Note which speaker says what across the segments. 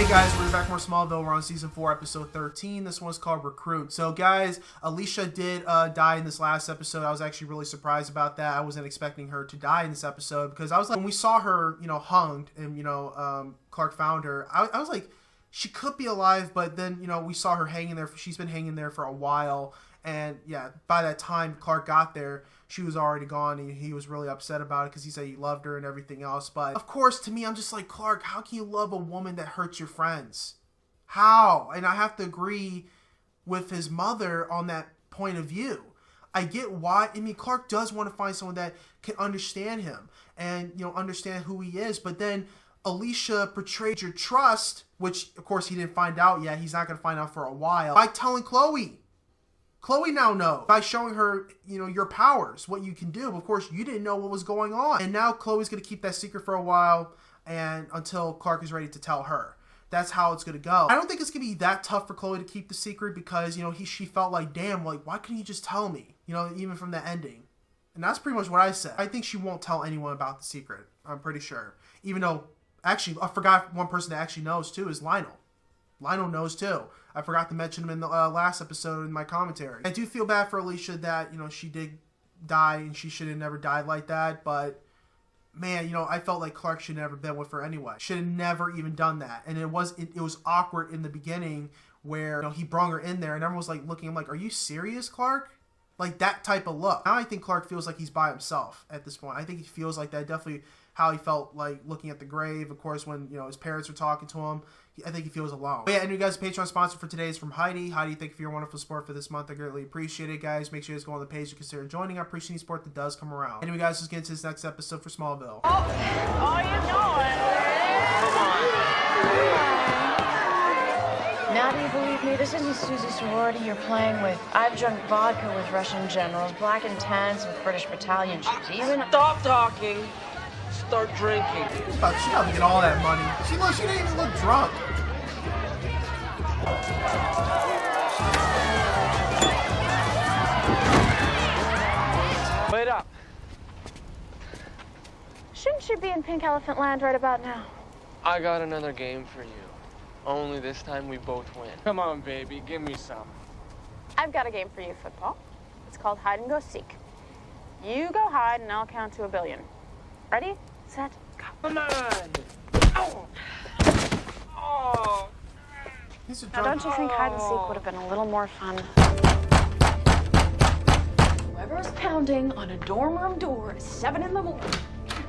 Speaker 1: Hey guys, we're back more Smallville. We're on season 4, episode 13. This one's called Recruit. So guys, Alicia did die in this last episode. I was actually really surprised about that. I wasn't expecting her to die in this episode because I was like, when we saw her, hung and, Clark found her, I was like, she could be alive, but then, we saw her hanging there. She's been hanging there for a while. And yeah, by that time Clark got there, she was already gone, and he was really upset about it because he said he loved her and everything else. But of course, to me, I'm just like, Clark, how can you love a woman that hurts your friends? How? And I have to agree with his mother on that point of view. I get why. I mean, Clark does want to find someone that can understand him and, understand who he is. But then Alicia betrayed your trust, which, of course, he didn't find out yet. He's not going to find out for a while, by telling Chloe. Chloe now knows by showing her, your powers, what you can do. Of course, you didn't know what was going on. And now Chloe's going to keep that secret for a while and until Clark is ready to tell her. That's how it's going to go. I don't think it's going to be that tough for Chloe to keep the secret because, she felt like, damn, like, why couldn't you just tell me? Even from the ending. And that's pretty much what I said. I think she won't tell anyone about the secret. I'm pretty sure. Even though, actually, I forgot one person that actually knows, too, is Lionel. Lionel knows too. I forgot to mention him in the last episode in my commentary. I do feel bad for Alicia that, she did die and she should have never died like that. But, man, I felt like Clark should have never been with her anyway. Should have never even done that. And it was awkward in the beginning where, he brung her in there and everyone was like looking, I'm like, are you serious, Clark? Like that type of look. Now I think Clark feels like he's by himself at this point. I think he feels like that. Definitely how he felt like looking at the grave. Of course, when, his parents were talking to him. I think he feels alone. But yeah, and you guys, Patreon sponsor for today is from Heidi. Heidi, thank you for your wonderful support for this month. I greatly appreciate it, guys. Make sure you guys go on the page to consider joining. I appreciate any support that does come around. Anyway, guys, let's get into this next episode for Smallville.
Speaker 2: Oh, you know it. Now do you believe me? This isn't Susie's sorority you're playing with. I've drunk vodka with Russian generals, black and tans with British battalion chiefs, even...
Speaker 3: Stop talking. Start drinking.
Speaker 1: She about to get all that money. She didn't even look drunk.
Speaker 3: Wait up.
Speaker 2: Shouldn't you be in Pink Elephant Land right about now?
Speaker 3: I got another game for you. Only this time we both win.
Speaker 4: Come on, baby, give me some.
Speaker 5: I've got a game for you, football. It's called hide and go seek. You go hide and I'll count to 1 billion. Ready, set, go.
Speaker 3: Come on. Oh. Oh.
Speaker 5: Now don't you think hide and seek would have been a little more fun?
Speaker 2: Whoever's pounding on a dorm room door at 7 in the morning,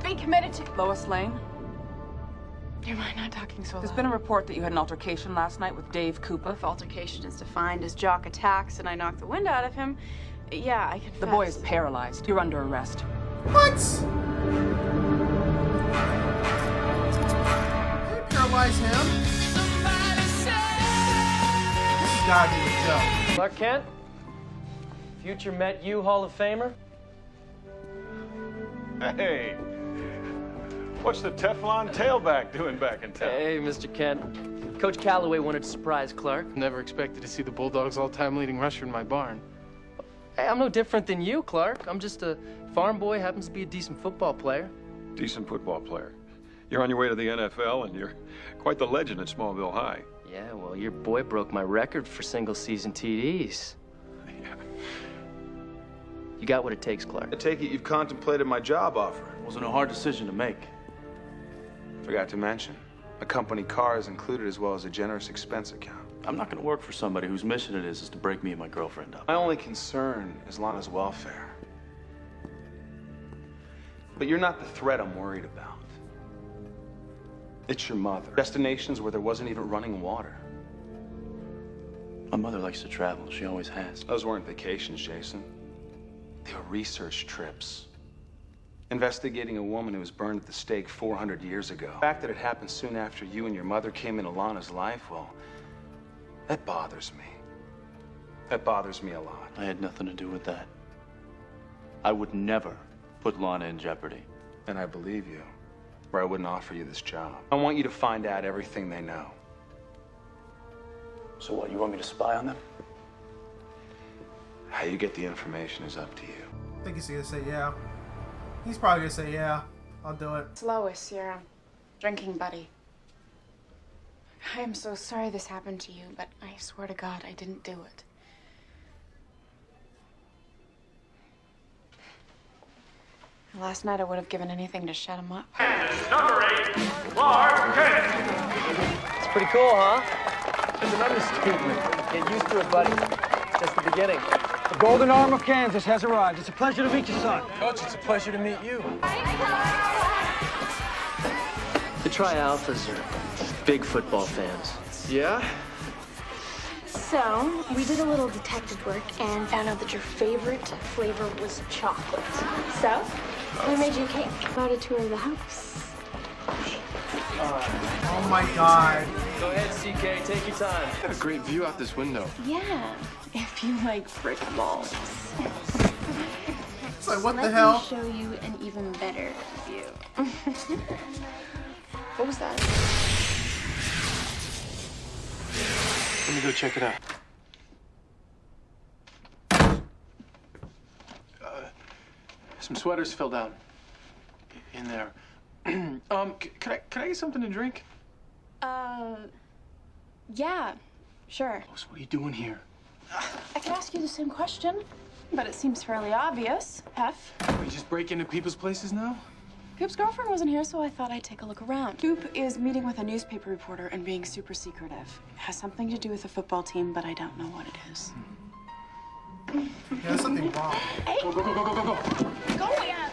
Speaker 2: be committed to...
Speaker 6: Lois Lane,
Speaker 5: Do you mind not talking so loud?
Speaker 6: there's been a report that you had an altercation last night with Dave Koopa.
Speaker 5: If altercation is defined as jock attacks and I knock the wind out of him, yeah, I confess.
Speaker 6: The boy is paralyzed. You're under arrest.
Speaker 1: What? They paralyze him? This has gotta be a joke.
Speaker 4: Clark Kent, future Met U Hall of Famer.
Speaker 7: Hey, what's the Teflon tailback doing back in town?
Speaker 4: Hey, Mr. Kent. Coach Calloway wanted to surprise Clark. Never expected to see the Bulldogs' all-time leading rusher in my barn. Hey, I'm no different than you, Clark. I'm just a farm boy, happens to be a decent football player.
Speaker 7: Decent football player. You're on your way to the NFL, and you're quite the legend at Smallville High.
Speaker 4: Yeah, well, your boy broke my record for single-season TDs.
Speaker 7: Yeah.
Speaker 4: You got what it takes, Clark.
Speaker 8: I take it you've contemplated my job offer.
Speaker 9: Wasn't a hard decision to make.
Speaker 8: Forgot to mention, a company car is included as well as a generous expense account.
Speaker 9: I'm not gonna work for somebody whose mission it is to break me and my girlfriend up.
Speaker 8: My only concern is Lana's welfare. But you're not the threat I'm worried about. It's your mother. Destinations where there wasn't even running water.
Speaker 9: My mother likes to travel. She always has.
Speaker 8: Those weren't vacations, Jason. They were research trips. Investigating a woman who was burned at the stake 400 years ago. The fact that it happened soon after you and your mother came into Lana's life, well, that bothers me. That bothers me a lot.
Speaker 9: I had nothing to do with that. I would never put Lana in jeopardy.
Speaker 8: And I believe you, or I wouldn't offer you this job. I want you to find out everything they know.
Speaker 9: So what, you want me to spy on them?
Speaker 8: How you get the information is up to you.
Speaker 1: I think he's gonna say yeah. He's probably gonna say yeah. I'll do it.
Speaker 5: It's Lois, your drinking buddy.
Speaker 2: I am so sorry this happened to you, but I swear to God I didn't do it. Last night I would have given anything to shut him up.
Speaker 10: Number 8, Clark Kent.
Speaker 4: It's pretty cool, huh? It's an understatement. Get used to it, buddy. Just the beginning.
Speaker 11: The Golden Arm of Kansas has arrived. It's a pleasure to meet you, son.
Speaker 4: Coach, it's a pleasure to meet you. The Tri-Alphas are big football fans. Yeah?
Speaker 2: So, we did a little detective work and found out that your favorite flavor was chocolate. So, we made you a cake. About a tour of the house.
Speaker 1: Oh my God.
Speaker 4: Go ahead, CK. Take your time.
Speaker 3: Got a great view out this window.
Speaker 2: Yeah, if you like brick balls.
Speaker 1: It's like, what the
Speaker 2: Let
Speaker 1: hell?
Speaker 2: me show you an even better view. What was that?
Speaker 3: Let me go check it out. Some sweaters fell down in there. Can I get something to drink?
Speaker 2: Yeah, sure.
Speaker 3: What are you doing here?
Speaker 2: I could ask you the same question, but it seems fairly obvious. F.
Speaker 3: You just break into people's places now?
Speaker 2: Coop's girlfriend wasn't here, so I thought I'd take a look around. Coop is meeting with a newspaper reporter and being super secretive. It has something to do with the football team, but I don't know what it is.
Speaker 1: Yeah, there's something wrong.
Speaker 2: Hey.
Speaker 3: Go, go, go, go, go, go, go.
Speaker 2: Go, yeah.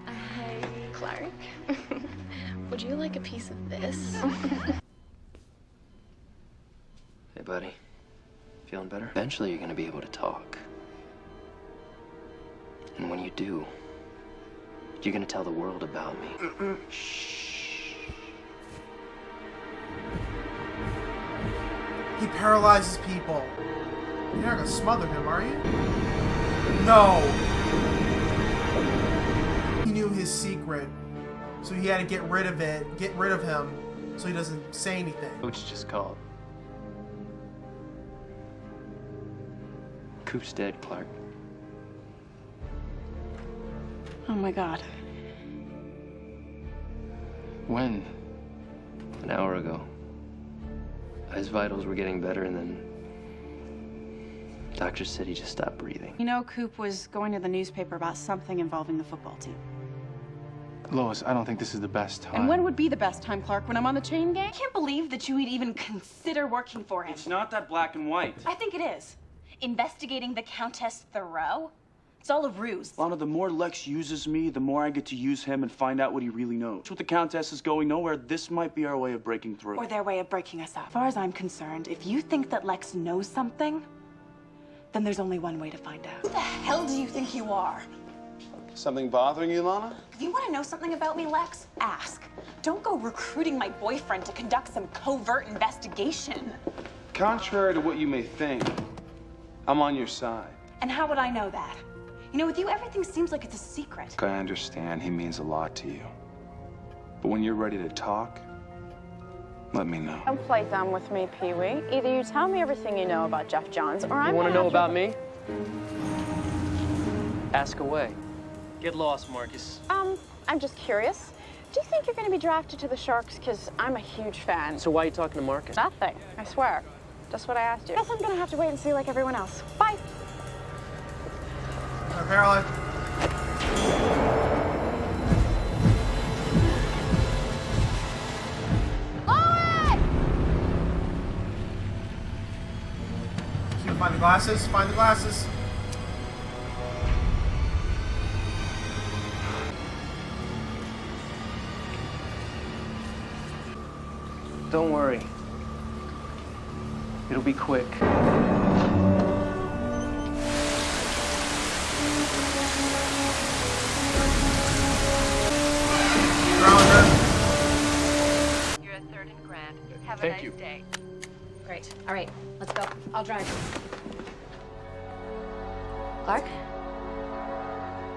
Speaker 2: Hi, Clark. Would you like a piece of this?
Speaker 4: Hey, buddy. Feeling better? Eventually, you're gonna be able to talk. And when you do, you're gonna tell the world about me. Shh.
Speaker 1: He paralyzes people. You're not gonna smother him, are you? No. He knew his secret, so he had to get rid of it, get rid of him, so he doesn't say anything.
Speaker 4: Coach just called. Coop's dead, Clark.
Speaker 2: Oh my God.
Speaker 3: When?
Speaker 4: An hour ago. His vitals were getting better, and then doctor said he just stopped breathing.
Speaker 6: You know, Coop was going to the newspaper about something involving the football team.
Speaker 3: Lois, I don't think this is the best time.
Speaker 6: And when would be the best time, Clark? When I'm on the chain gang? I can't believe that you would even consider working for him.
Speaker 11: It's not that black and white.
Speaker 6: I think it is. Investigating the Countess Thoreau? It's all a ruse.
Speaker 11: Lana, the more Lex uses me, the more I get to use him and find out what he really knows. With the Countess is going nowhere, this might be our way of breaking through.
Speaker 6: Or their way of breaking us up. As far as I'm concerned, if you think that Lex knows something, then there's only one way to find out. Who the hell do you think you are?
Speaker 8: Something bothering you, Lana?
Speaker 6: If you want to know something about me, Lex, ask. Don't go recruiting my boyfriend to conduct some covert investigation.
Speaker 8: Contrary to what you may think, I'm on your side.
Speaker 6: And how would I know that? You know, with you, everything seems like it's a secret.
Speaker 8: I understand he means a lot to you. But when you're ready to talk, let me know.
Speaker 5: Don't play dumb with me, Pee-wee. Either you tell me everything you know about Jeff Johns, or I'm
Speaker 4: You want to
Speaker 5: gonna
Speaker 4: know
Speaker 5: have
Speaker 4: about me? Ask away. Get lost, Marcus.
Speaker 5: I'm just curious. Do you think you're going to be drafted to the Sharks? Because I'm a huge fan.
Speaker 4: So why are you talking to Marcus?
Speaker 5: Nothing, I swear. Just what I asked you. Guess I'm going to have to wait and see like everyone else. Bye.
Speaker 1: Caroline. Find the glasses. Find the glasses.
Speaker 4: Don't worry. It'll be quick.
Speaker 12: You're a third and grand. Have a
Speaker 3: Thank
Speaker 12: nice
Speaker 3: you.
Speaker 12: day. Great. All right, let's go. I'll drive. Clark?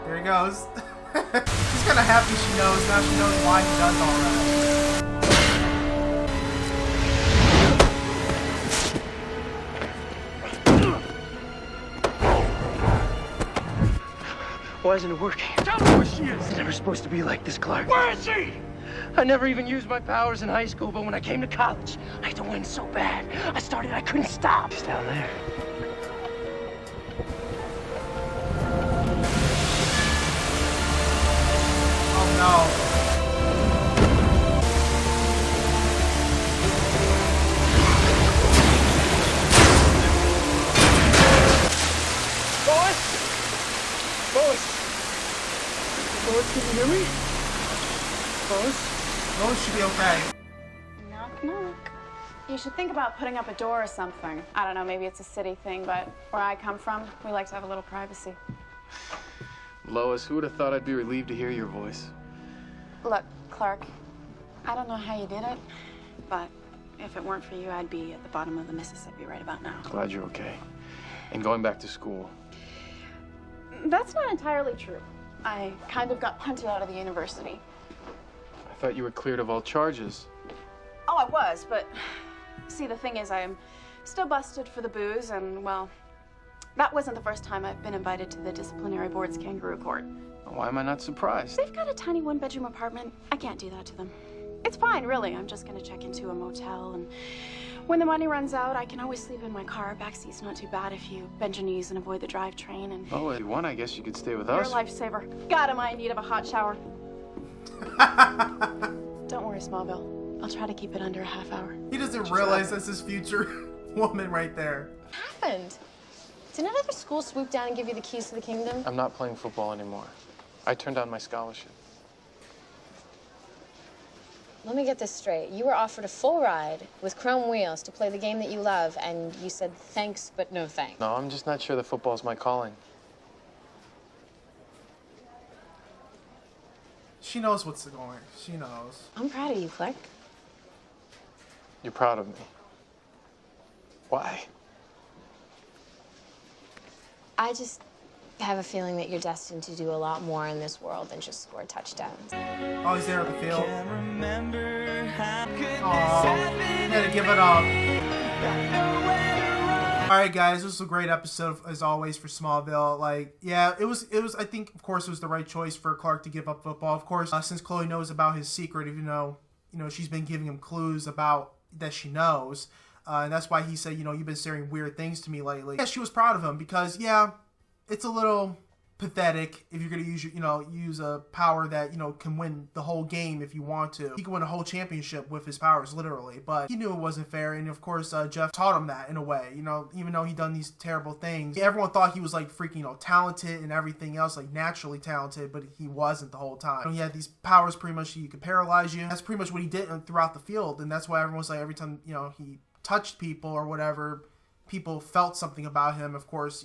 Speaker 1: There he goes. He's kind of happy she knows. Now she knows why he does all that.
Speaker 4: Why isn't it working?
Speaker 10: Tell me where she is.
Speaker 4: It's never supposed to be like this, Clark.
Speaker 10: Where is she?
Speaker 4: I never even used my powers in high school, but when I came to college, I had to win so bad. I couldn't stop. She's down there.
Speaker 1: Oh no.
Speaker 4: Lois, can you hear me?
Speaker 1: Lois should be okay.
Speaker 6: Knock, knock. You should think about putting up a door or something. I don't know, maybe it's a city thing, but where I come from, we like to have a little privacy.
Speaker 3: Lois, who would have thought I'd be relieved to hear your voice?
Speaker 6: Look, Clark, I don't know how you did it, but if it weren't for you, I'd be at the bottom of the Mississippi right about now.
Speaker 3: Glad you're okay. And going back to school.
Speaker 6: That's not entirely true. I kind of got punted out of the university.
Speaker 3: I thought you were cleared of all charges.
Speaker 6: Oh, I was, but see, the thing is, I'm still busted for the booze, and, well, that wasn't the first time I've been invited to the disciplinary board's kangaroo court.
Speaker 3: Why am I not surprised?
Speaker 6: They've got a tiny one-bedroom apartment. I can't do that to them. It's fine, really. I'm just gonna check into a motel, and when the money runs out, I can always sleep in my car. Backseat's not too bad if you bend your knees and avoid the drivetrain, and...
Speaker 3: Oh, if you want, I guess you could stay with
Speaker 6: You're
Speaker 3: us.
Speaker 6: a lifesaver. God, am I in need of a hot shower. Don't worry, Smallville. I'll try to keep it under a half hour.
Speaker 1: He doesn't realize that's his future woman right there.
Speaker 12: What happened? Did another school swoop down and give you the keys to the kingdom?
Speaker 3: I'm not playing football anymore. I turned down my scholarship.
Speaker 12: Let me get this straight. You were offered a full ride with chrome wheels to play the game that you love, and you said thanks, but no thanks.
Speaker 3: No, I'm just not sure that football's my calling.
Speaker 1: She knows what's going. She knows.
Speaker 12: I'm proud of you, Clark.
Speaker 3: You're proud of me. Why?
Speaker 12: I just have a feeling that you're destined to do a lot more in this world than just score touchdowns.
Speaker 1: Oh, he's there at the field. Oh, he had to give it up. Alright guys, this was a great episode as always for Smallville. Like, yeah, it was I think of course it was the right choice for Clark to give up football. Of course, since Chloe knows about his secret, even though, she's been giving him clues about that she knows. And that's why he said, you've been saying weird things to me lately. Yeah, she was proud of him because, yeah, it's a little pathetic if you're going to use, use a power that, can win the whole game if you want to. He can win a whole championship with his powers, literally. But he knew it wasn't fair. And, of course, Jeff taught him that in a way, even though he'd done these terrible things. Everyone thought he was, like, freaking, talented and everything else, like, naturally talented, but he wasn't the whole time. He had these powers pretty much he could paralyze you. That's pretty much what he did throughout the field. And that's why everyone's like, every time, he touched people or whatever, people felt something about him. Of course,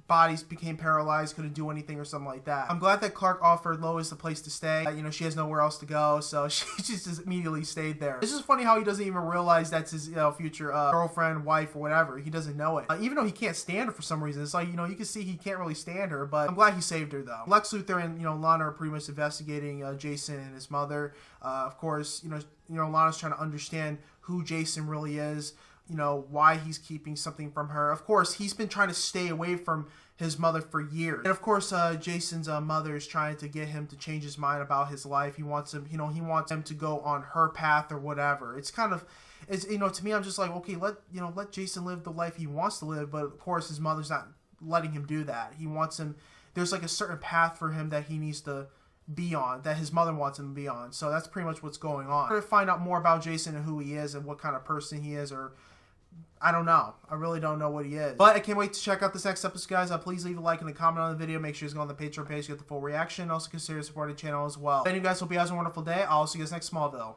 Speaker 1: bodies became paralyzed, couldn't do anything or something like that. I'm glad that Clark offered Lois a place to stay. She has nowhere else to go, so she just immediately stayed there. It's just funny how he doesn't even realize that's his future girlfriend, wife, or whatever. He doesn't know it. Even though he can't stand her for some reason. It's like, you can see he can't really stand her, but I'm glad he saved her, though. Lex Luthor and, Lana are pretty much investigating Jason and his mother. Of course, Lana's trying to understand who Jason really is. Why he's keeping something from her. Of course, he's been trying to stay away from his mother for years. And of course, Jason's mother is trying to get him to change his mind about his life. He wants him, he wants him to go on her path or whatever. It's kind of, to me, I'm just like, okay, let Jason live the life he wants to live. But of course, his mother's not letting him do that. He wants him, there's like a certain path for him that he needs to be on, that his mother wants him to be on. So that's pretty much what's going on. We're going to find out more about Jason and who he is and what kind of person he is, or I don't know. I really don't know what he is. But I can't wait to check out this next episode, guys. Please leave a like and a comment on the video. Make sure you go on the Patreon page to get the full reaction. Also consider supporting the channel as well. Thank you guys. Hope you guys have a wonderful day. I'll see you guys next Smallville.